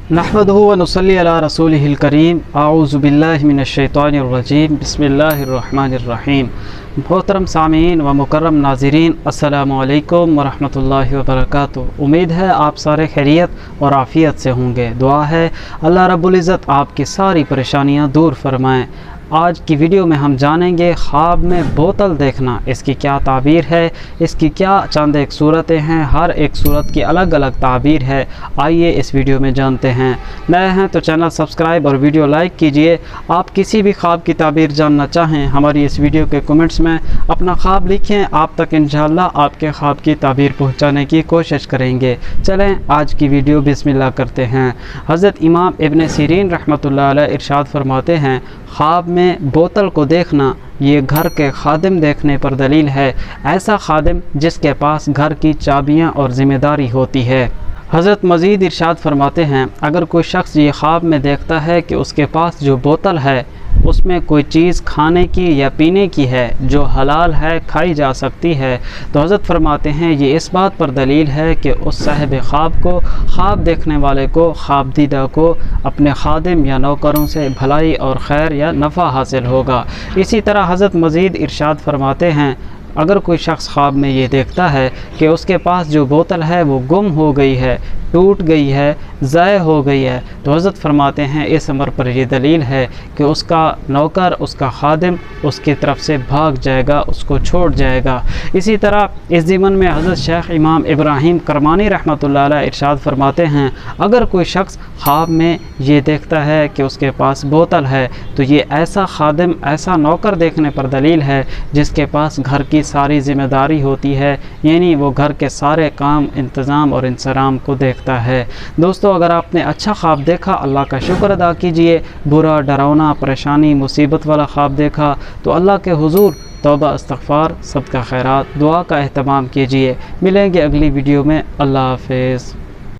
नहमदुहु व नुसल्ली अला रसूलिहिल करीम आऊज़ु बिल्लाहि मिनश्शैतानिर रजीम बिस्मिल्लाहिर रहमानिर रहीम। मोहतरम सामीन व मुकर्रम नाज़रीन, अस्सलामु अलैकुम व रहमतुल्लाहि व बरकातुहू। उम्मीद है आप सारे खैरियत और आफ़ियत से होंगे। दुआ है अल्लाह रब्बुल इज़्ज़त आपकी सारी परेशानियां दूर फरमाएँ। आज की वीडियो में हम जानेंगे ख्वाब में बोतल देखना, इसकी क्या ताबीर है, इसकी क्या चंद एक सूरतें हैं, हर एक सूरत की अलग अलग ताबीर है। आइए इस वीडियो में जानते हैं। नए हैं तो चैनल सब्सक्राइब और वीडियो लाइक कीजिए। आप किसी भी ख्वाब की ताबीर जानना चाहें, हमारी इस वीडियो के कमेंट्स में अपना ख्वाब लिखें, आप तक इंशाअल्लाह आपके ख्वाब की ताबीर पहुँचाने की कोशिश करेंगे। चलें आज की वीडियो बिस्मिल्लाह करते हैं। हज़रत इमाम इब्न सीरीन रहमतुल्लाह अलैह इरशाद फरमाते हैं, ख्वाब में बोतल को देखना ये घर के खादिम देखने पर दलील है, ऐसा खादिम जिसके पास घर की चाबियां और ज़िम्मेदारी होती है। हज़रत मज़ीद इरशाद फरमाते हैं, अगर कोई शख्स ये ख्वाब में देखता है कि उसके पास जो बोतल है उसमें कोई चीज़ खाने की या पीने की है जो हलाल है, खाई जा सकती है, तो हज़रत फरमाते हैं ये इस बात पर दलील है कि उस साहिब ख्वाब को, ख्वाब देखने वाले को, ख्वाब दीदा को अपने खादिम या नौकरों से भलाई और खैर या नफ़ा हासिल होगा। इसी तरह हज़रत मज़ीद इरशाद फरमाते हैं, अगर कोई शख्स ख्वाब में ये देखता है कि उसके पास जो बोतल है वो गुम हो गई है, टूट गई है, ज़ाय हो गई है, तो हज़रत फरमाते हैं इस अमर पर ये दलील है कि उसका नौकर, उसका खादिम उसकी तरफ से भाग जाएगा, उसको छोड़ जाएगा। इसी तरह इस ज़िमन में हज़रत शेख इमाम इब्राहिम करमानी रहमतुल्लाह अलैह इरशाद फरमाते हैं, अगर कोई शख्स ख्वाब में ये देखता है कि उसके पास बोतल है तो ये ऐसा खादिम, ऐसा नौकर देखने पर दलील है जिसके पास घर की सारी ज़िम्मेदारी होती है, यानी वो घर के सारे काम, इंतज़ाम और इंसराम को देखता है। दोस्तों, अगर आपने अच्छा ख्वाब देखा, अल्लाह का शुक्र अदा कीजिए। बुरा, डरावना, परेशानी, मुसीबत वाला ख्वाब देखा तो अल्लाह के हुजूर तौबा, इस्तग़फ़ार, सदका खैरात, दुआ का एहतमाम कीजिए। मिलेंगे अगली वीडियो में। अल्लाह हाफ़िज़।